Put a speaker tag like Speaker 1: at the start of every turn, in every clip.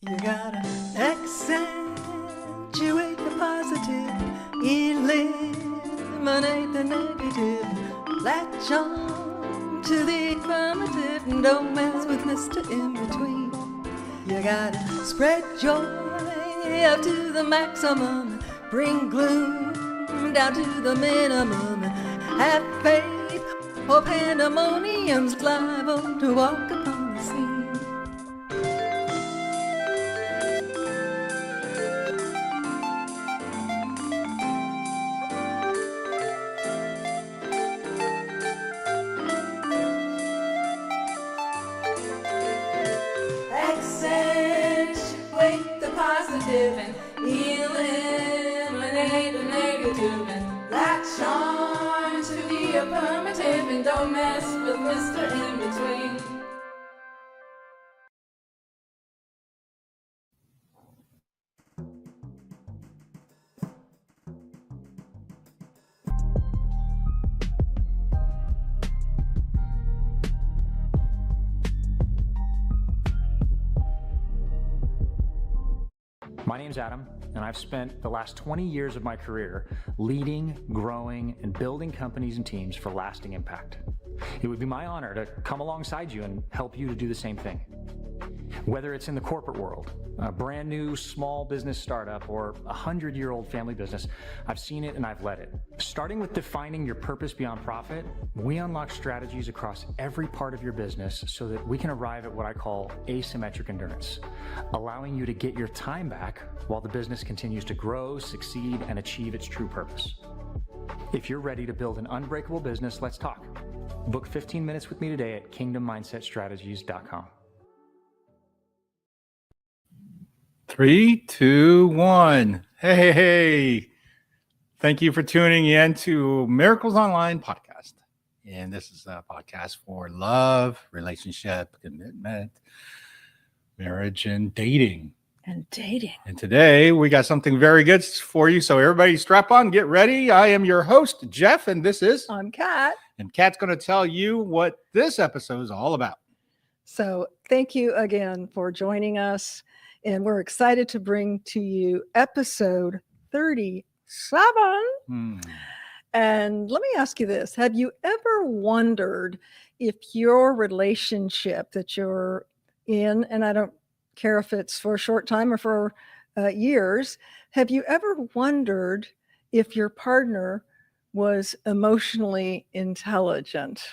Speaker 1: You gotta accentuate the positive, eliminate the negative, latch on to the affirmative, and don't mess with Mr. In-Between. You gotta spread joy up to the maximum, bring gloom down to the minimum, have faith or pandemonium's liable to walk upon the scene. Accentuate the positive and eliminate the negative, and latch on to the affirmative, and don't mess with Mr. In-Between.
Speaker 2: My name's Adam, and I've spent the last 20 years of my career leading, growing, and building companies and teams for lasting impact. It would be my honor to come alongside you and help you to do the same thing. Whether it's in the corporate world, a brand new small business startup, or a 100-year-old family business, I've seen it and I've led it. Starting with defining your purpose beyond profit, we unlock strategies across every part of your business so that we can arrive at what I call asymmetric endurance, allowing you to get your time back while the business continues to grow, succeed, and achieve its true purpose. If you're ready to build an unbreakable business, let's talk. Book 15 minutes with me today at kingdommindsetstrategies.com.
Speaker 3: 3, 2, 1. Hey. Thank you for tuning in to Miracles Online podcast. And this is a podcast for love, relationship, commitment, marriage, and dating. And today we got something very good for you. So everybody strap on, get ready. I am your host, Jeff, and this is...
Speaker 4: I'm Kat.
Speaker 3: And Kat's going to tell you what this episode is all about.
Speaker 4: So thank you again for joining us. And we're excited to bring to you episode 37. And let me ask you this. Have you ever wondered if your relationship that you're in, and I don't care if it's for a short time or for years, have you ever wondered if your partner was emotionally intelligent?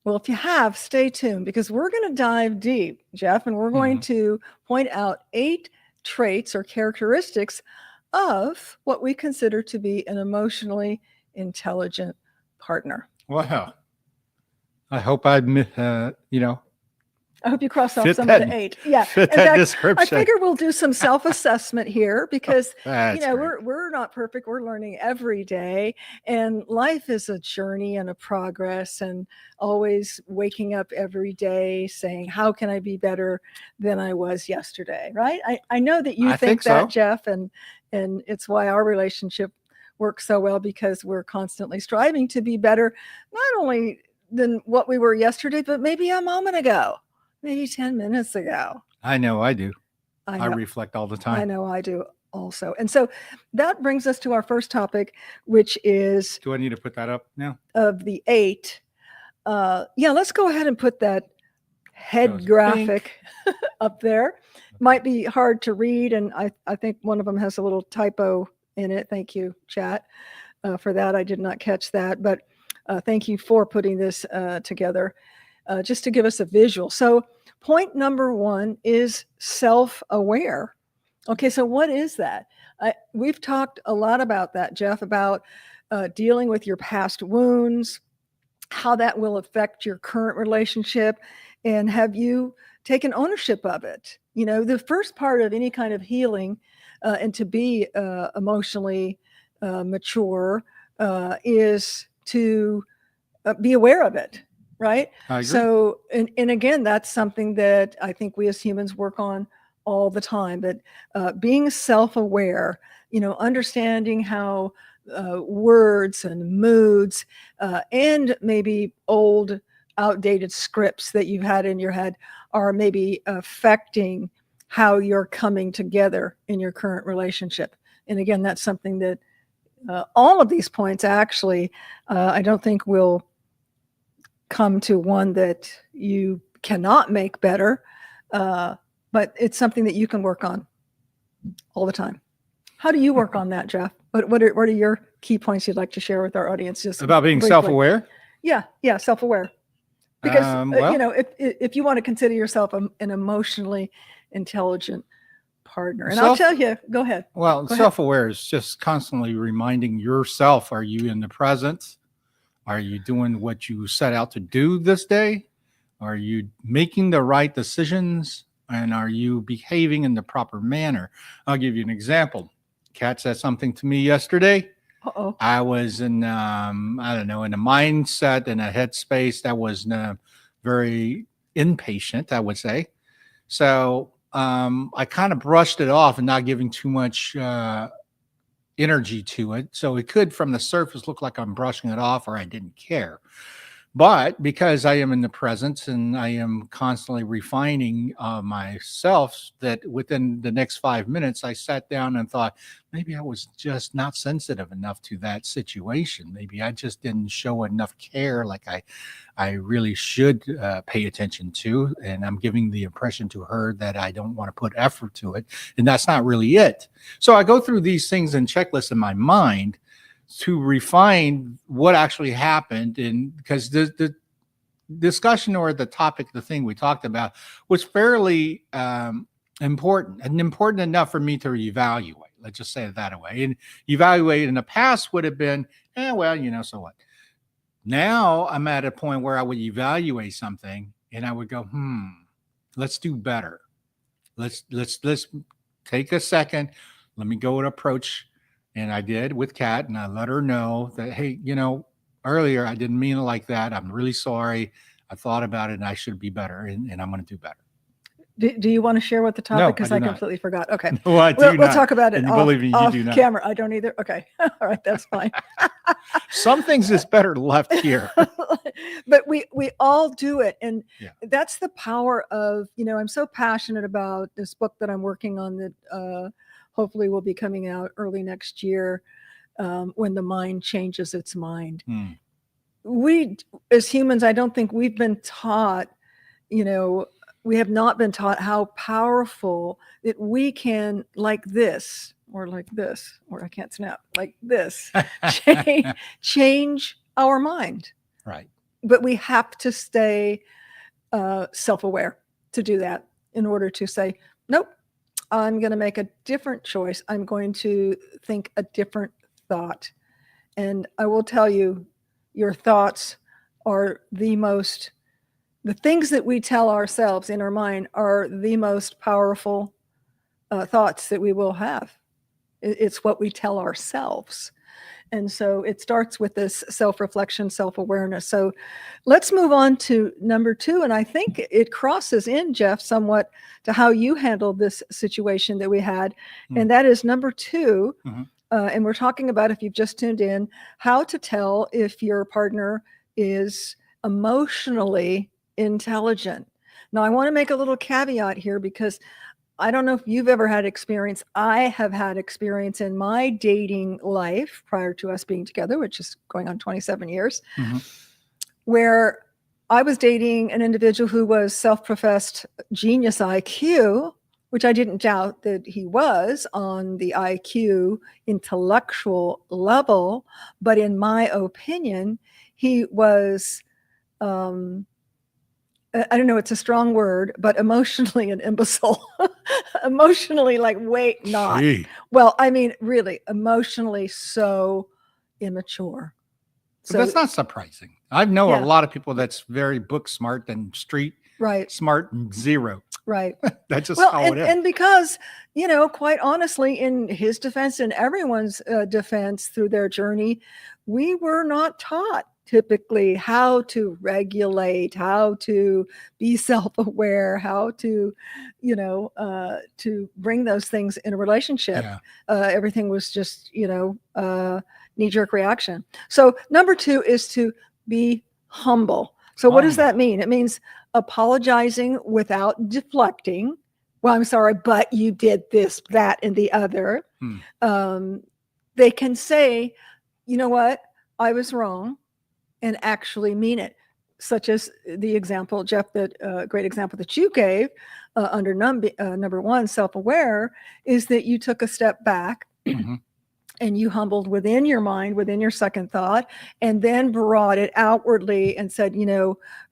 Speaker 4: Well, if you have, stay tuned, because we're going to dive deep, Jeff, and we're going to point out 8 traits or characteristics of what we consider to be an emotionally intelligent partner.
Speaker 3: Wow. I hope I
Speaker 4: hope you cross off some of the 8. Yeah.
Speaker 3: Fit that description.
Speaker 4: I figure we'll do some self-assessment here because,
Speaker 3: great.
Speaker 4: we're not perfect. We're learning every day, and life is a journey and a progress, and always waking up every day saying, how can I be better than I was yesterday? Right. I know that you think that, so. Jeff, and it's why our relationship works so well, because we're constantly striving to be better, not only than what we were yesterday, but maybe a moment ago. Maybe 10 minutes ago.
Speaker 3: I know I do. I reflect all the time.
Speaker 4: I know I do also. And so that brings us to our first topic, which is...
Speaker 3: Do I need to put that up now?
Speaker 4: Of the 8. Let's go ahead and put that head graphic up there. Might be hard to read, and I think one of them has a little typo in it. Thank you, chat, for that. I did not catch that, but thank you for putting this together. Just to give us a visual. So point number 1 is self-aware. Okay, so what is that? We've talked a lot about that, Jeff, about dealing with your past wounds, how that will affect your current relationship, and have you taken ownership of it? The first part of any kind of healing and to be emotionally mature is to be aware of it. Right. So, and again, that's something that I think we as humans work on all the time, but being self-aware, understanding how words and moods and maybe old outdated scripts that you've had in your head are maybe affecting how you're coming together in your current relationship. And again, that's something that all of these points actually, I don't think will come to one that you cannot make better, but it's something that you can work on all the time. How do you work on that, Jeff? What are your key points you'd like to share with our audience? Just
Speaker 3: About being
Speaker 4: briefly.
Speaker 3: self-aware?
Speaker 4: Yeah, self-aware. Because
Speaker 3: well,
Speaker 4: you know, if you want to consider yourself an emotionally intelligent partner, and I'll tell you, go ahead.
Speaker 3: Well,
Speaker 4: Go ahead.
Speaker 3: self-aware is just constantly reminding yourself: are you in the present? Are you doing what you set out to do this day? Are you making the right decisions? And are you behaving in the proper manner? I'll give you an example. Kat said something to me yesterday.
Speaker 4: Uh-oh.
Speaker 3: I was in, I don't know, in a mindset, in a headspace that was very impatient, I would say. So I kind of brushed it off and not giving too much energy to it. So it could, from the surface, look like I'm brushing it off or I didn't care. But because I am in the present and I am constantly refining myself, that within the next 5 minutes, I sat down and thought, maybe I was just not sensitive enough to that situation. Maybe I just didn't show enough care like I really should pay attention to. And I'm giving the impression to her that I don't want to put effort to it. And that's not really it. So I go through these things and checklists in my mind to refine what actually happened. And because the discussion or the topic, the thing we talked about was fairly important enough for me to evaluate. Let's just say it that way. And evaluate in the past would have been, so what? Now I'm at a point where I would evaluate something and I would go, let's do better. Let's take a second. Let me go and approach. And I did with Kat, and I let her know that, hey, earlier I didn't mean it like that. I'm really sorry. I thought about it and I should be better, and I'm going to do better.
Speaker 4: Do you want to share what the topic?
Speaker 3: No,
Speaker 4: because I completely forgot. Okay.
Speaker 3: No, I do
Speaker 4: We'll talk about it off
Speaker 3: do not.
Speaker 4: Camera. I don't either. Okay. All right. That's fine.
Speaker 3: Some things is better left here.
Speaker 4: But we all do it. And that's the power of, I'm so passionate about this book that I'm working on that hopefully will be coming out early next year, when the mind changes its mind. We, as humans, I don't think we've been taught, we have not been taught how powerful that we can, like this, or I can't snap, like this, change our mind.
Speaker 3: Right.
Speaker 4: But we have to stay self-aware to do that in order to say, nope, I'm going to make a different choice. I'm going to think a different thought. And I will tell you, your thoughts are the things that we tell ourselves in our mind are the most powerful thoughts that we will have. It's what we tell ourselves. And so it starts with this self-reflection, self-awareness. So let's move on to number 2. And I think it crosses in, Jeff, somewhat to how you handled this situation that we had. And that is number 2. And we're talking about, if you've just tuned in, how to tell if your partner is emotionally intelligent. Now, I want to make a little caveat here because I don't know if you've ever had experience. I have had experience in my dating life prior to us being together, which is going on 27 years, where I was dating an individual who was self-professed genius IQ, which I didn't doubt that he was on the IQ intellectual level. But in my opinion, he was, I don't know, it's a strong word, but emotionally an imbecile. Emotionally, like, wait, not.
Speaker 3: Gee.
Speaker 4: Well, I mean, really, emotionally so immature.
Speaker 3: So that's not surprising. I know a lot of people that's very book smart and street smart and zero.
Speaker 4: Right.
Speaker 3: That's just how it is.
Speaker 4: And because, quite honestly, in his defense and everyone's defense through their journey, we were not taught typically how to regulate, how to be self-aware, how to, to bring those things in a relationship. Everything was just, knee-jerk reaction. So number 2 is to be humble. So what does that mean? It means apologizing without deflecting, well, I'm sorry, but you did this, that, and the other. They can say, you know what, I was wrong, and actually mean it. Such as the example, Jeff, that great example that you gave under number one, self-aware, is that you took a step back and you humbled within your mind, within your second thought, and then brought it outwardly and said,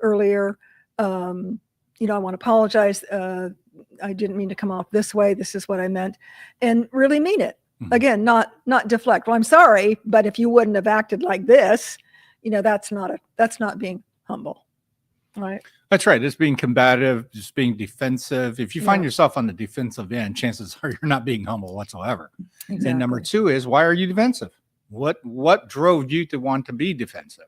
Speaker 4: earlier, I want to apologize. I didn't mean to come off this way. This is what I meant, and really mean it. Again, not deflect. Well, I'm sorry, but if you wouldn't have acted like this, that's not being humble. Right.
Speaker 3: That's right. It's being combative, just being defensive. If you find yourself on the defensive end, chances are you're not being humble whatsoever. Exactly. And number two is, why are you defensive? What drove you to want to be defensive?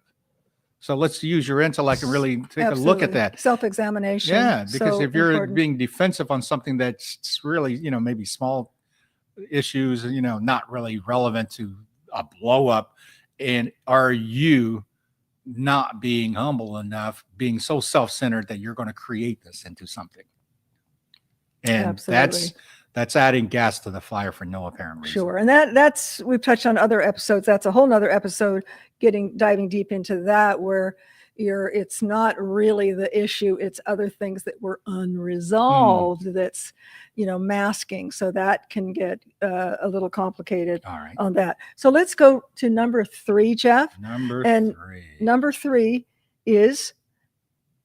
Speaker 3: So let's use your intellect and really take a look at that.
Speaker 4: Self-examination.
Speaker 3: Yeah, because if you're
Speaker 4: important.
Speaker 3: being defensive on something that's really, maybe small issues, not really relevant to a blow up, and are you not being humble enough, being so self-centered that you're going to create this into something? And
Speaker 4: Absolutely.
Speaker 3: that's adding gas to the fire for no apparent reason.
Speaker 4: Sure. And that's we've touched on other episodes. That's a whole nother episode, diving deep into that, where it's not really the issue, it's other things that were unresolved that's masking. So that can get a little complicated on that. So let's go to number 3, Jeff. Number three is,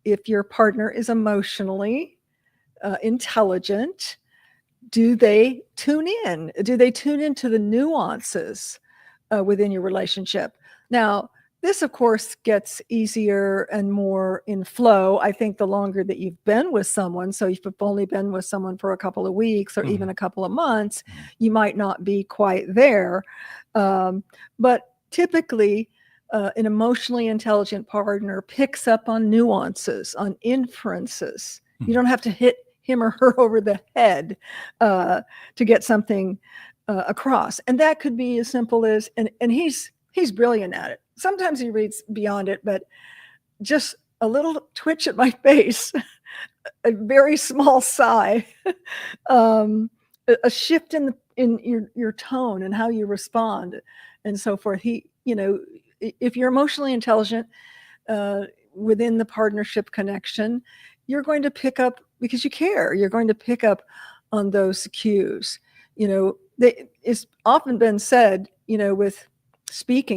Speaker 4: if your partner is emotionally intelligent, do they tune in? Do they tune into the nuances within your relationship? Now, this, of course, gets easier and more in flow, I think, the longer that you've been with someone. So if you've only been with someone for a couple of weeks or even a couple of months, you might not be quite there. But typically, an emotionally intelligent partner picks up on nuances, on inferences. You don't have to hit him or her over the head to get something across. And that could be as simple as, and he's brilliant at it. Sometimes he reads beyond it, but just a little twitch at my face, a very small sigh, a shift in your tone and how you respond, and so forth. If you're emotionally intelligent within the partnership connection, you're going to pick up, because you care, you're going to pick up on those cues. It's often been said, with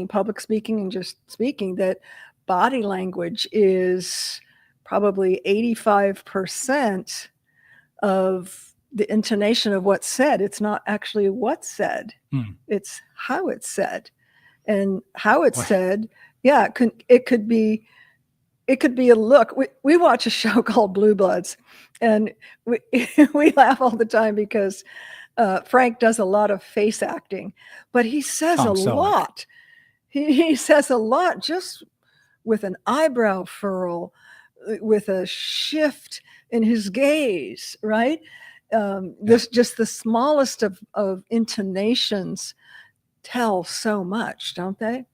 Speaker 4: public speaking and just speaking, that body language is probably 85% of the intonation of what's said. It's not actually what's said. It's how it's said. And how it's said, it could be a look. We watch a show called Blue Bloods, and we laugh all the time because Frank does a lot of face acting, but he says a lot. He says a lot just with an eyebrow furl, with a shift in his gaze, right? Just the smallest of intonations tell so much, don't they?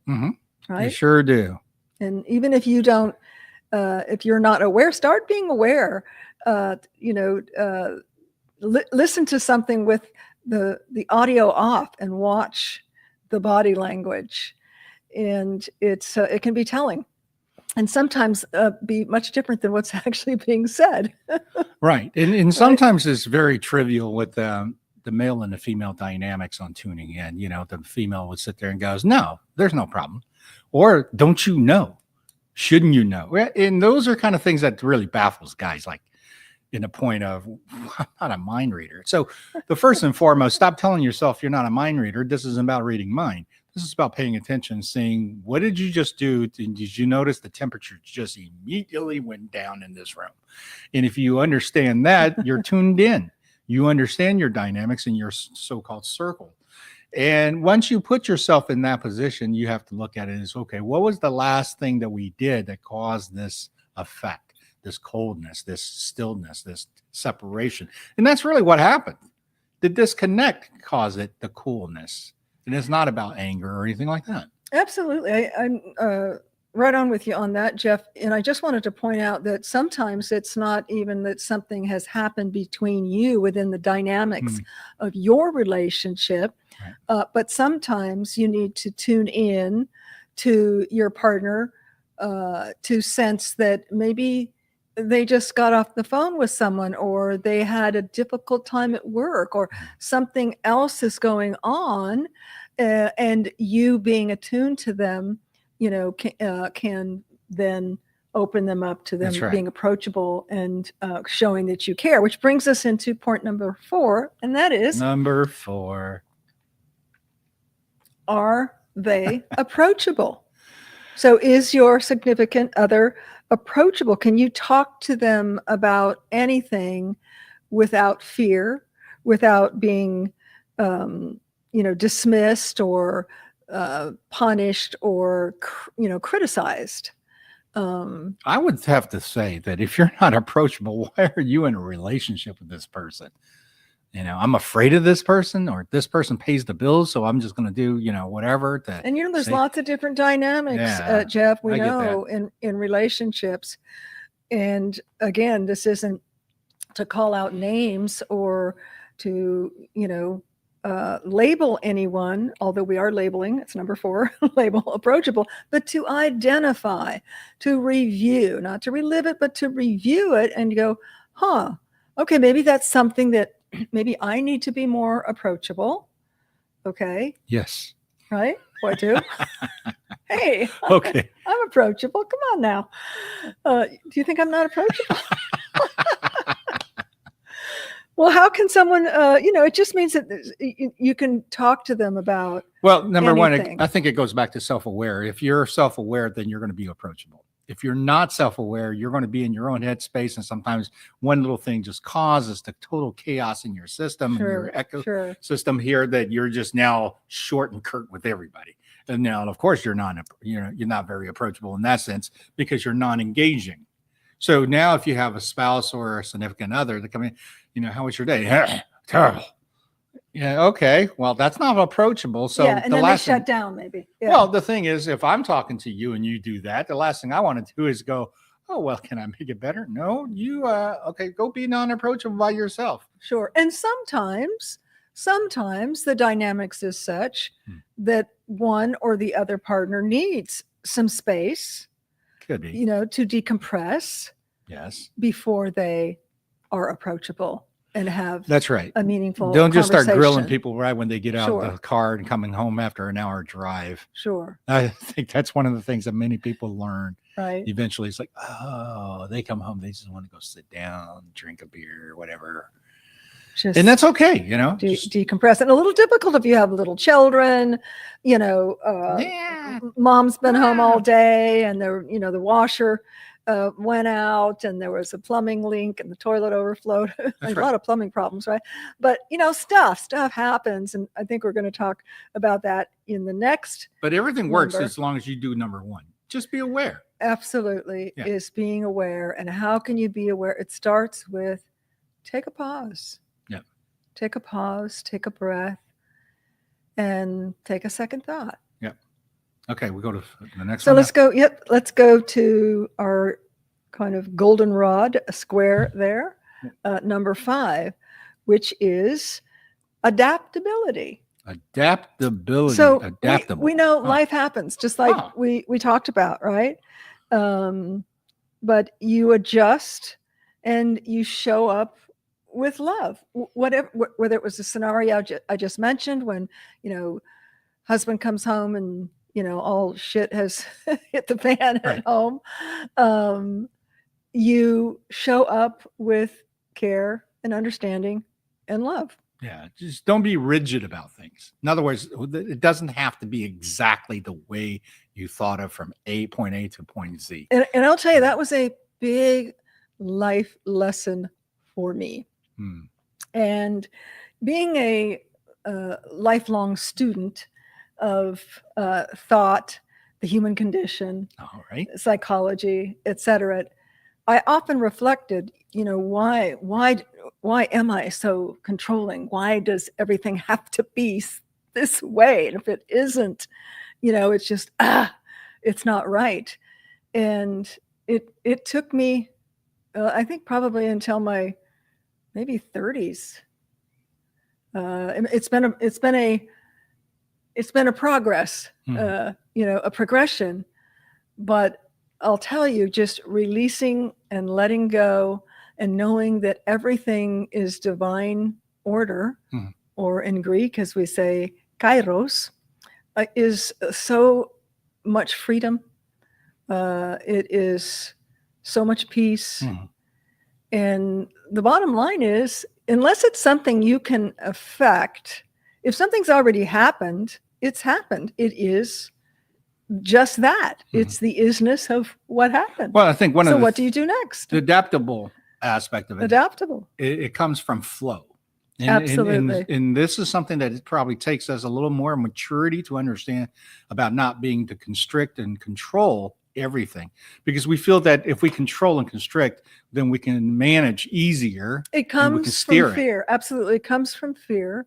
Speaker 4: Right?
Speaker 3: They sure do.
Speaker 4: And even if you don't, if you're not aware, start being aware. Listen to something with the audio off and watch the body language, and it can be telling, and sometimes be much different than what's actually being said.
Speaker 3: Right, and sometimes it's very trivial with the male and the female dynamics on tuning in. The female would sit there and goes, "No, there's no problem," or "Don't you know? Shouldn't you know?" And those are kind of things that really baffles guys, like in the point of, I'm not a mind reader. So the first and foremost, stop telling yourself you're not a mind reader. This isn't about reading mind. This is about paying attention, saying, what did you just do? Did you notice the temperature just immediately went down in this room? And if you understand that, you're tuned in. You understand your dynamics in your so-called circle. And once you put yourself in that position, you have to look at it as, okay, what was the last thing that we did that caused this effect, this coldness, this stillness, this separation? And that's really what happened. The disconnect caused it, the coolness. And it's not about anger or anything like that.
Speaker 4: Absolutely. right on with you on that, Jeff. And I just wanted to point out that sometimes it's not even that something has happened between you within the dynamics of your relationship, but sometimes you need to tune in to your partner to sense that maybe they just got off the phone with someone, or they had a difficult time at work, or something else is going on, and you being attuned to them, can then open them up to them being approachable and showing that you care, which brings us into point number 4, and that is
Speaker 3: number 4.
Speaker 4: Are they approachable? So is your significant other approachable? Can you talk to them about anything without fear, without being, dismissed or punished or, criticized?
Speaker 3: I would have to say that if you're not approachable, why are you in a relationship with this person? I'm afraid of this person, or this person pays the bills, so I'm just going to do, whatever.
Speaker 4: And there's lots of different dynamics, Jeff. We know in relationships. And again, this isn't to call out names or to, label anyone, although we are labeling, it's number 4, label approachable, but to identify, to review, not to relive it, but to review it and go, okay, maybe that's something that maybe I need to be more approachable. Okay.
Speaker 3: Yes.
Speaker 4: Right? Boy, too. Hey.
Speaker 3: Okay.
Speaker 4: I'm approachable. Come on now. Do you think I'm not approachable? Well, how can someone, it just means that you can talk to them about.
Speaker 3: Well, number
Speaker 4: anything.
Speaker 3: one, I think it goes back to self-aware. If you're self-aware, then you're going to be approachable. If you're not self-aware, you're going to be in your own headspace. And sometimes one little thing just causes the total chaos in your system and your echo system here, that you're just now short and curt with everybody. And now, of course, you're not very approachable in that sense, because you're non-engaging. So now if you have a spouse or a significant other that come in, how was your day? Terrible. Yeah. Okay. Well, that's not approachable. So
Speaker 4: and then they shut down maybe. Yeah.
Speaker 3: Well, the thing is, if I'm talking to you and you do that, the last thing I want to do is go, oh, well, can I make it better? No, you, okay, go be non-approachable by yourself.
Speaker 4: Sure. And sometimes the dynamics is such that one or the other partner needs some space.
Speaker 3: Could be.
Speaker 4: To decompress.
Speaker 3: Yes.
Speaker 4: Before they are approachable and have
Speaker 3: that's right
Speaker 4: a meaningful
Speaker 3: don't just start
Speaker 4: conversation.
Speaker 3: Grilling people right when they get out of the car and coming home after an hour drive.
Speaker 4: Sure.
Speaker 3: I think that's one of the things that many people learn.
Speaker 4: Right.
Speaker 3: Eventually it's like, oh, they come home, they just want to go sit down, drink a beer, whatever. And that's okay,
Speaker 4: decompress. And a little difficult if you have little children, mom's been home all day, and the washer went out, and there was a plumbing leak, and the toilet overflowed. A lot of plumbing problems, right? But stuff happens, and I think we're going to talk about that in the next.
Speaker 3: But everything works as long as you do number 1. Just be aware.
Speaker 4: Absolutely, is being aware. And how can you be aware? It starts with take a pause.
Speaker 3: Yeah.
Speaker 4: Take a pause, take a breath, and take a second thought.
Speaker 3: Yeah. Okay, we go to the next
Speaker 4: one.
Speaker 3: So
Speaker 4: let's go to our kind of goldenrod square there, number 5, which is adaptability.
Speaker 3: So
Speaker 4: adaptable. We know life happens, just like we talked about, right? But you adjust and you show up with love, whatever, whether it was the scenario I just mentioned, when husband comes home and all shit has hit the fan at home. You show up with care and understanding and love.
Speaker 3: Yeah, just don't be rigid about things. In other words, it doesn't have to be exactly the way you thought of from point A to point Z.
Speaker 4: And I'll tell you, that was a big life lesson for me. And being a lifelong student of thought, the human condition, psychology, etc., I often reflected, why am I so controlling? Why does everything have to be this way? And if it isn't, it's just, it's not right. And it took me, I think probably until my maybe 30s. It's been a progress, a progression. But I'll tell you, just releasing and letting go and knowing that everything is divine order, or in Greek, as we say, kairos, is so much freedom. It is so much peace. And the bottom line is, unless it's something you can affect, if something's already happened, it's happened. It is just that. It's the isness of what happened.
Speaker 3: Well, I think
Speaker 4: what do you do next?
Speaker 3: The adaptable aspect of it.
Speaker 4: Adaptable.
Speaker 3: It comes from flow.
Speaker 4: Absolutely.
Speaker 3: And this is something that it probably takes us a little more maturity to understand about not being to constrict and control everything, because we feel that if we control and constrict, then we can manage easier.
Speaker 4: It comes from fear. Absolutely. It comes from fear.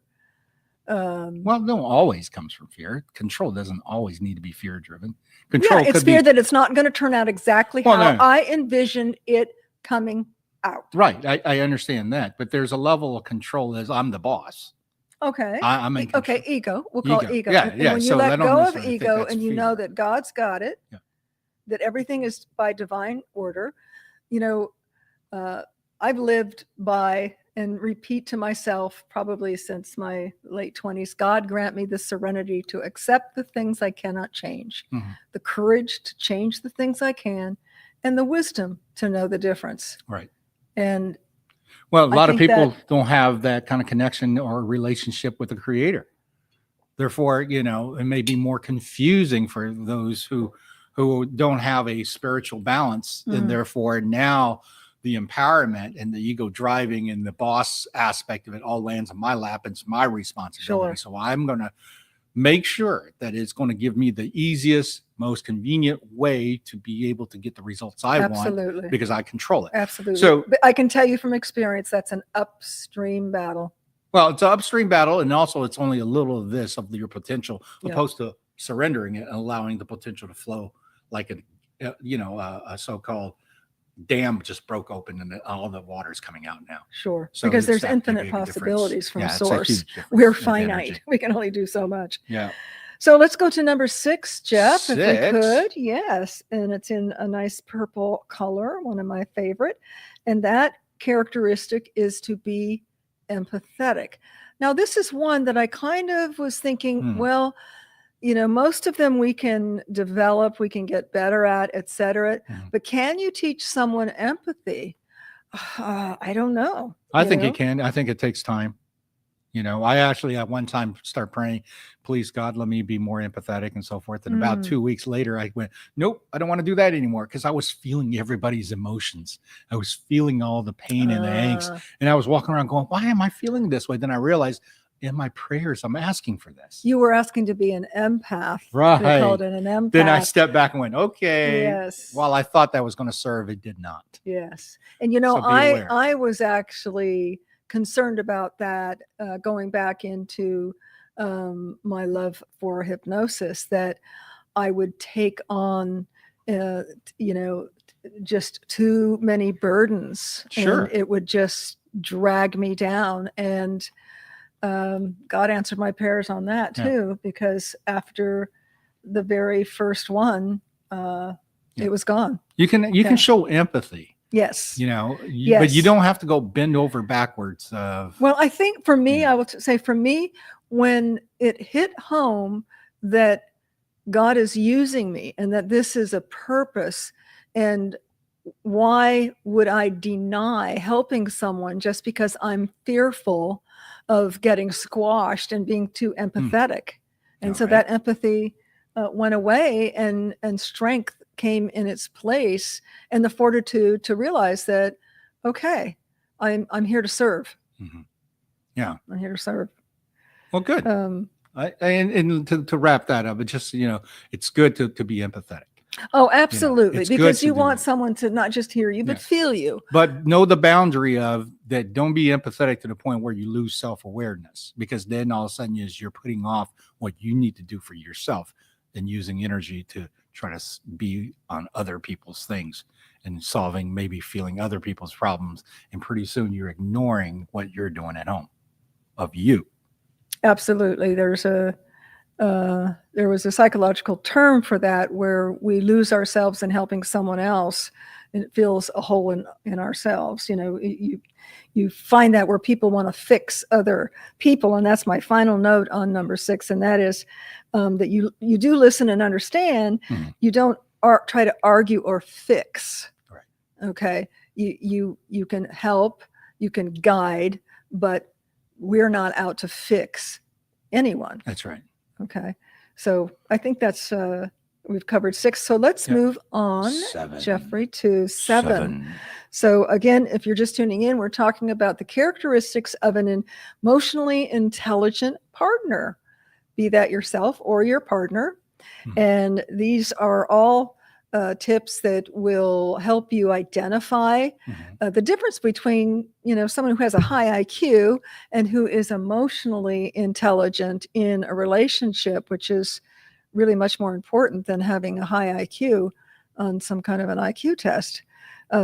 Speaker 3: Well, no, always comes from fear. Control doesn't always need to be fear driven. Control,
Speaker 4: it's fear that it's not going to turn out exactly how I envisioned it coming out.
Speaker 3: Right. I understand that, but there's a level of control as I'm the boss.
Speaker 4: Okay.
Speaker 3: I'm in control.
Speaker 4: Okay. Ego. We'll call it ego.
Speaker 3: Yeah.
Speaker 4: And when you let go of ego and you know that God's got it, that everything is by divine order, I've lived by and repeat to myself probably since my late 20s, God grant me the serenity to accept the things I cannot change, the courage to change the things I can, and the wisdom to know the difference.
Speaker 3: Right.
Speaker 4: And
Speaker 3: well, a lot of people don't have that kind of connection or relationship with the creator. Therefore, it may be more confusing for those who don't have a spiritual balance. And therefore now the empowerment and the ego driving and the boss aspect of it all lands on my lap. It's my responsibility. So I'm going to make sure that it's going to give me the easiest, most convenient way to be able to get the results I want, because I control it.
Speaker 4: Absolutely.
Speaker 3: So
Speaker 4: but I can tell you from experience, that's an upstream battle.
Speaker 3: Well, it's an upstream battle. And also it's only a little of this, of your potential, opposed to surrendering it and allowing the potential to flow like a so-called dam just broke open and all the water is coming out now.
Speaker 4: Sure. So because there's infinite possibilities from source. We're finite. We can only do so much.
Speaker 3: Yeah.
Speaker 4: So let's go to number 6, Jeff, if we could. Yes. And it's in a nice purple color, one of my favorite. And that characteristic is to be empathetic. Now, this is one that I kind of was thinking, well, most of them we can develop, we can get better at, etc. But can you teach someone empathy? I don't know.
Speaker 3: I think it can. I think it takes time. I actually at one time start praying, please God, let me be more empathetic and so forth. And about 2 weeks later, I went, nope, I don't want to do that anymore, because I was feeling everybody's emotions. I was feeling all the pain and the angst. And I was walking around going, why am I feeling this way? Then I realized, in my prayers, I'm asking for this.
Speaker 4: You were asking to be an empath.
Speaker 3: Right.
Speaker 4: They called it an empath.
Speaker 3: Then I stepped back and went, okay.
Speaker 4: Yes.
Speaker 3: While I thought that was going to serve, it did not.
Speaker 4: Yes. And I was actually concerned about that going back into my love for hypnosis, that I would take on, just too many burdens.
Speaker 3: Sure.
Speaker 4: And it would just drag me down. And God answered my prayers on that too, because after the very first one, it was gone.
Speaker 3: You can show empathy.
Speaker 4: Yes.
Speaker 3: But you don't have to go bend over backwards.
Speaker 4: Well, I think for me, I will say for me, when it hit home that God is using me and that this is a purpose, and why would I deny helping someone just because I'm fearful of getting squashed and being too empathetic? And so that empathy went away, and strength came in its place, and the fortitude to realize that, okay, I'm here to serve.
Speaker 3: Yeah.
Speaker 4: I'm here to serve.
Speaker 3: Well, good. And to wrap that up, it's just, it's good to be empathetic.
Speaker 4: Oh, absolutely. Because you want someone to not just hear you, but feel you.
Speaker 3: But know the boundary of that. Don't be empathetic to the point where you lose self-awareness, because then all of a sudden you're putting off what you need to do for yourself. and using energy to try to be on other people's things and solving, maybe feeling other people's problems. And pretty soon you're ignoring what you're doing at home of you.
Speaker 4: Absolutely. There was a psychological term for that, where we lose ourselves in helping someone else, and it fills a hole in ourselves. You find that where people want to fix other people. And that's my final note on number 6. And that is that you do listen and understand.
Speaker 3: Mm-hmm.
Speaker 4: You don't try to argue or fix.
Speaker 3: Right.
Speaker 4: Okay. You can help, you can guide, but we're not out to fix anyone.
Speaker 3: That's right.
Speaker 4: Okay. So I think that's, we've covered 6. So let's move on,
Speaker 3: 7.
Speaker 4: Jeffrey, to 7. So again, if you're just tuning in, we're talking about the characteristics of an emotionally intelligent partner, be that yourself or your partner.
Speaker 3: Mm-hmm.
Speaker 4: And these are all tips that will help you identify the difference between, someone who has a high IQ and who is emotionally intelligent in a relationship, which is really much more important than having a high IQ on some kind of an IQ test.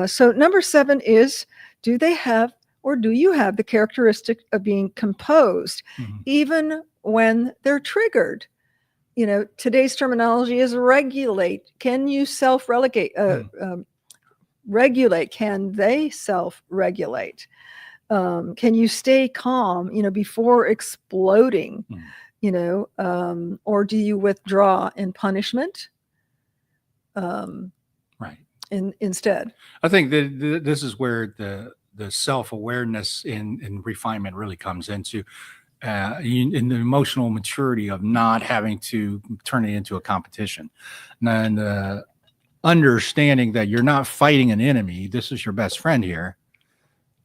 Speaker 4: So number 7 is, do you have the characteristic of being composed, even when they're triggered? Today's terminology is regulate. Can you self-regulate? Regulate. Can they self-regulate? Can you stay calm, before exploding, or do you withdraw in punishment?
Speaker 3: Right.
Speaker 4: Instead.
Speaker 3: I think that this is where the self-awareness and refinement really comes into, in the emotional maturity of not having to turn it into a competition, and understanding that you're not fighting an enemy. This is your best friend here.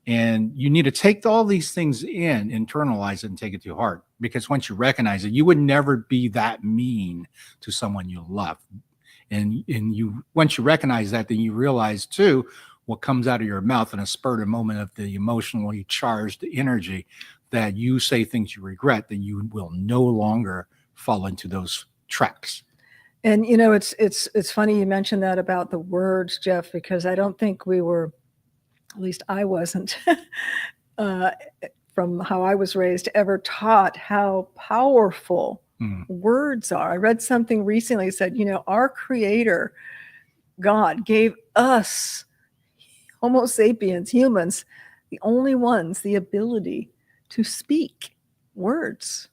Speaker 3: And you need to take all these things in, internalize it, and take it to heart. Because once you recognize it, you would never be that mean to someone you love. And once you recognize that, then you realize too what comes out of your mouth in a spur of moment of the emotionally charged energy, that you say things you regret, then you will no longer fall into those traps.
Speaker 4: And it's funny you mentioned that about the words, Jeff, because I don't think we were, at least I wasn't, from how I was raised, ever taught how powerful words are. I read something recently that said, our Creator, God, gave us, Homo sapiens, humans, the only ones, the ability to speak words.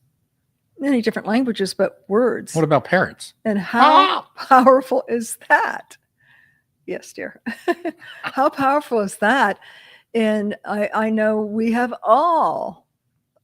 Speaker 4: Many different languages, but words.
Speaker 3: What about parrots?
Speaker 4: And how powerful is that? Yes, dear. How powerful is that? And I know we have all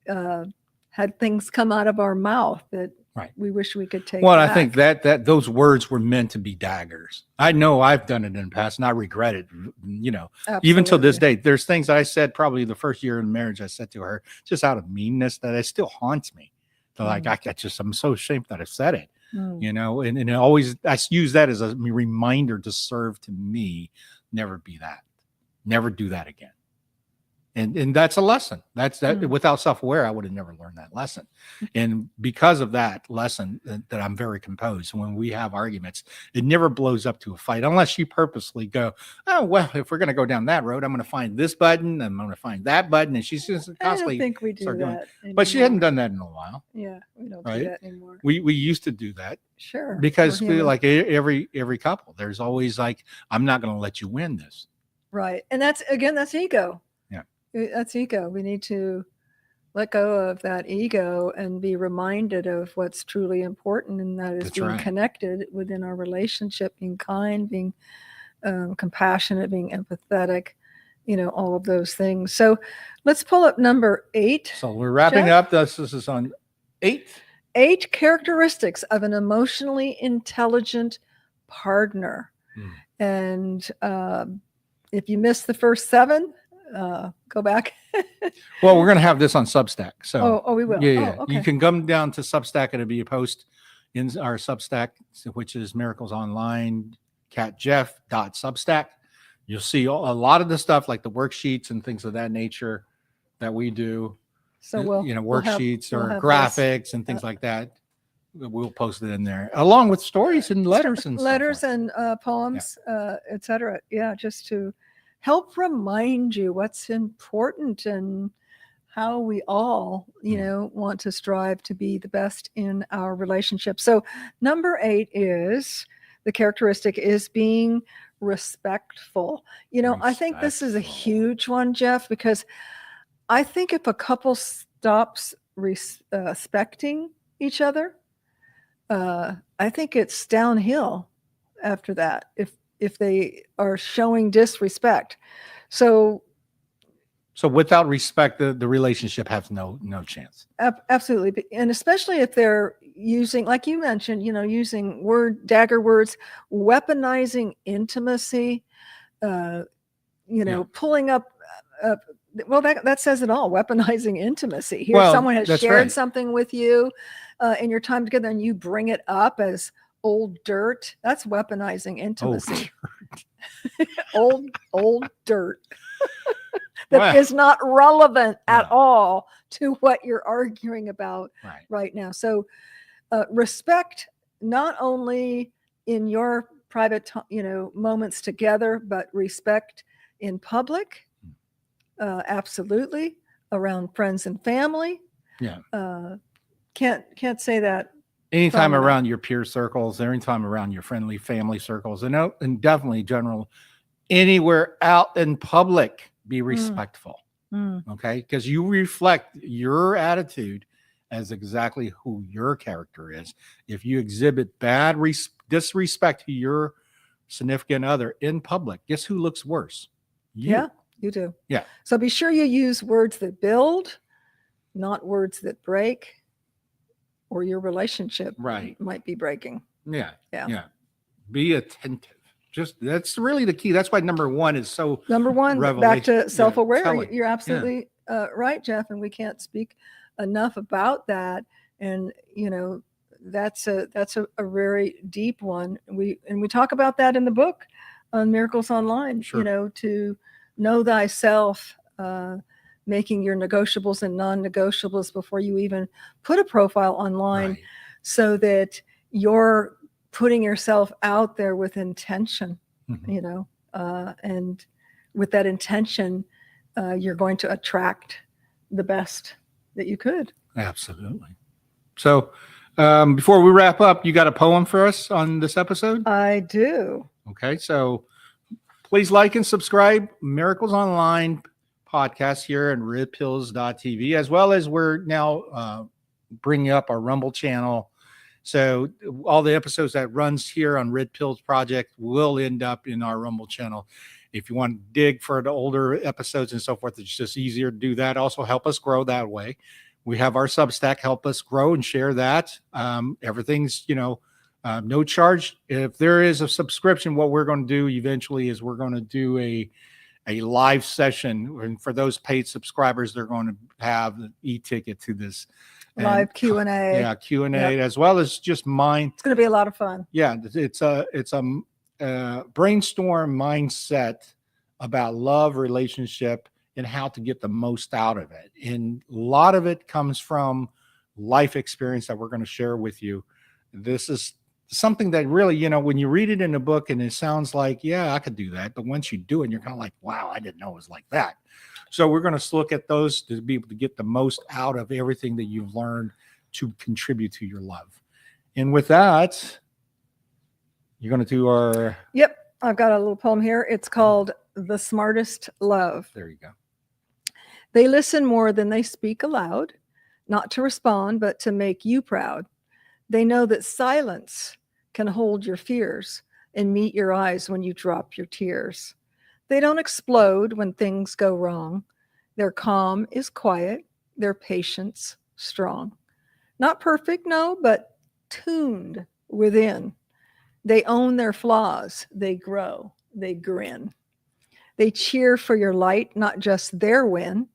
Speaker 4: had things come out of our mouth that we wish we could take
Speaker 3: back.
Speaker 4: I
Speaker 3: think that those words were meant to be daggers. I know I've done it in the past, and I regret it.
Speaker 4: Absolutely.
Speaker 3: Even till this day, there's things I said probably the first year in marriage I said to her just out of meanness that it still haunts me. So I'm so ashamed that I said it. And it always, I use that as a reminder to serve to me, never be that, never do that again. And that's a lesson. That's that. Without self-aware, I would have never learned that lesson. And because of that lesson, that I'm very composed. When we have arguments, it never blows up to a fight unless you purposely go, oh, well, if we're going to go down that road, I'm going to find this button, I'm going to find that button. And she's just constantly.
Speaker 4: I don't think we do that anymore.
Speaker 3: But she hadn't done that in a while.
Speaker 4: Yeah, we don't do that anymore.
Speaker 3: We used to do that.
Speaker 4: Sure.
Speaker 3: Because like every couple, there's always like, I'm not going to let you win this.
Speaker 4: Right. And that's ego. That's ego. We need to let go of that ego and be reminded of what's truly important, and that is being connected within our relationship, being kind, being compassionate, being empathetic, all of those things. So let's pull up number 8.
Speaker 3: So we're wrapping up. This is on 8.
Speaker 4: 8 characteristics of an emotionally intelligent partner. And if you missed the first 7, go back.
Speaker 3: Well, we're going to have this on Substack. So
Speaker 4: we will.
Speaker 3: Yeah.
Speaker 4: Okay.
Speaker 3: You can come down to Substack, and it'll be a post in our Substack, which is Miracles Online, catjeff.substack. You'll see a lot of the stuff like the worksheets and things of that nature that we do.
Speaker 4: So we'll
Speaker 3: worksheets
Speaker 4: we'll
Speaker 3: or
Speaker 4: have
Speaker 3: graphics and things like that. we'll post it in there along with stories and letters and
Speaker 4: letters
Speaker 3: stuff
Speaker 4: and poems, etc. Yeah, just to help remind you what's important and how we all, want to strive to be the best in our relationship. So number 8 is the characteristic is being respectful. I think this is a huge one, Jeff, because I think if a couple stops respecting each other, I think it's downhill after that if they are showing disrespect. So
Speaker 3: without respect, the relationship has no chance.
Speaker 4: Absolutely. And especially if they're using, like you mentioned, using dagger words, weaponizing intimacy, pulling up, well, that says it all, weaponizing intimacy. Here, someone has shared something with you in your time together and you bring it up as old dirt. That's weaponizing intimacy. Old dirt. That is not relevant at all to what you're arguing about right now. So respect not only in your private, moments together, but respect in public. Absolutely. Around friends and family.
Speaker 3: Yeah.
Speaker 4: Can't say that.
Speaker 3: Anytime around your peer circles, anytime around your friendly family circles, and definitely general, anywhere out in public, be respectful. Okay, because you reflect your attitude as exactly who your character is. If you exhibit bad disrespect to your significant other in public, guess who looks worse?
Speaker 4: Yeah, you do.
Speaker 3: Yeah.
Speaker 4: So be sure you use words that build, not words that break, or your relationship might be breaking.
Speaker 3: Yeah. Be attentive. That's really the key. That's why number 1 is so
Speaker 4: back to self-aware. You're absolutely right, Jeff, and we can't speak enough about that. And that's a very deep one. We talk about that in the book on Miracles Online.
Speaker 3: Sure.
Speaker 4: To know thyself, making your negotiables and non-negotiables before you even put a profile online, so that you're putting yourself out there with intention, and with that intention, you're going to attract the best that you could.
Speaker 3: Absolutely. So before we wrap up, you got a poem for us on this episode?
Speaker 4: I do.
Speaker 3: Okay. So please like and subscribe Miracles Online podcast here at redpills.tv, as well as we're now bringing up our Rumble channel. So all the episodes that runs here on Red Pills Project will end up in our Rumble channel. If you want to dig for the older episodes and so forth, it's just easier to do that. Also help us grow that way. We have our Substack, help us grow and share that. Everything's, no charge. If there is a subscription, what we're going to do eventually is we're going to do a live session. And for those paid subscribers, they're going to have an e-ticket to this.
Speaker 4: Live Q&A.
Speaker 3: Yeah, Q&A, as well as just mine.
Speaker 4: It's going to be a lot of fun.
Speaker 3: Yeah, it's a brainstorm mindset about love, relationship, and how to get the most out of it. And a lot of it comes from life experience that we're going to share with you. This is something that really, when you read it in a book and it sounds like, yeah, I could do that. But once you do it, you're kind of like, wow, I didn't know it was like that. So we're going to look at those to be able to get the most out of everything that you've learned to contribute to your love. And with that, you're going to do our...
Speaker 4: Yep. I've got a little poem here. It's called The Smartest Love.
Speaker 3: There you go.
Speaker 4: They listen more than they speak aloud, not to respond, but to make you proud. They know that silence can hold your fears and meet your eyes when you drop your tears. They don't explode when things go wrong. Their calm is quiet, their patience strong. Not perfect, no, but tuned within. They own their flaws, they grow, they grin. They cheer for your light, not just their win,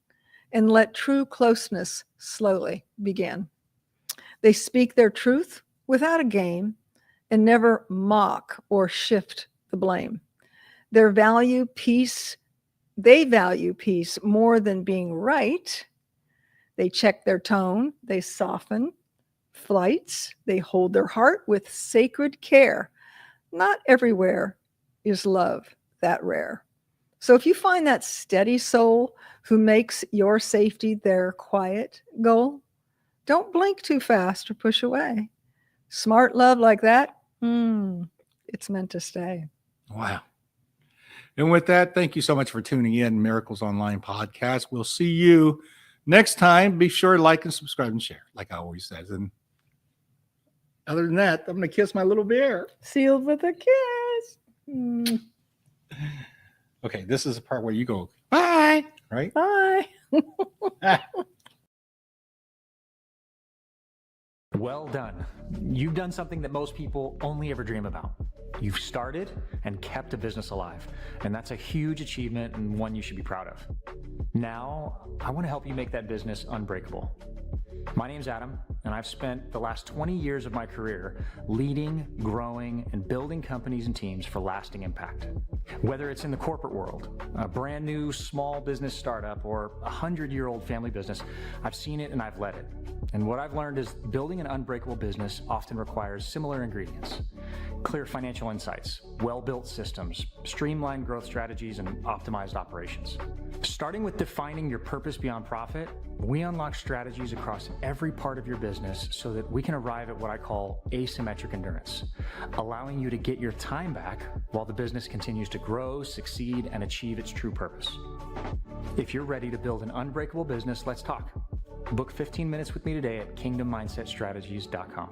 Speaker 4: and let true closeness slowly begin. They speak their truth without a game and never mock or shift the blame. They value peace more than being right. They check their tone, they soften, flights. They hold their heart with sacred care. Not everywhere is love that rare. So if you find that steady soul who makes your safety their quiet goal, don't blink too fast or push away. Smart love like that, it's meant to stay.
Speaker 3: Wow. And with that, thank you so much for tuning in, Miracles Online Podcast. We'll see you next time. Be sure to like and subscribe and share, like I always says. And other than that, I'm going to kiss my little bear.
Speaker 4: Sealed with a kiss.
Speaker 3: Okay, this is the part where you go, bye, right?
Speaker 4: Bye.
Speaker 2: Well done. You've done something that most people only ever dream about. You've started and kept a business alive, and that's a huge achievement and one you should be proud of. Now, I want to help you make that business unbreakable. My name's Adam, and I've spent the last 20 years of my career leading, growing, and building companies and teams for lasting impact. Whether it's in the corporate world, a brand new small business startup, or a 100-year-old family business, I've seen it and I've led it. And what I've learned is building an unbreakable business often requires similar ingredients: clear financial insights, well-built systems, streamlined growth strategies, and optimized operations. Starting with defining your purpose beyond profit, we unlock strategies across every part of your business so that we can arrive at what I call asymmetric endurance, allowing you to get your time back while the business continues to grow, succeed, and achieve its true purpose. If you're ready to build an unbreakable business, let's talk. Book 15 minutes with me today at kingdommindsetstrategies.com.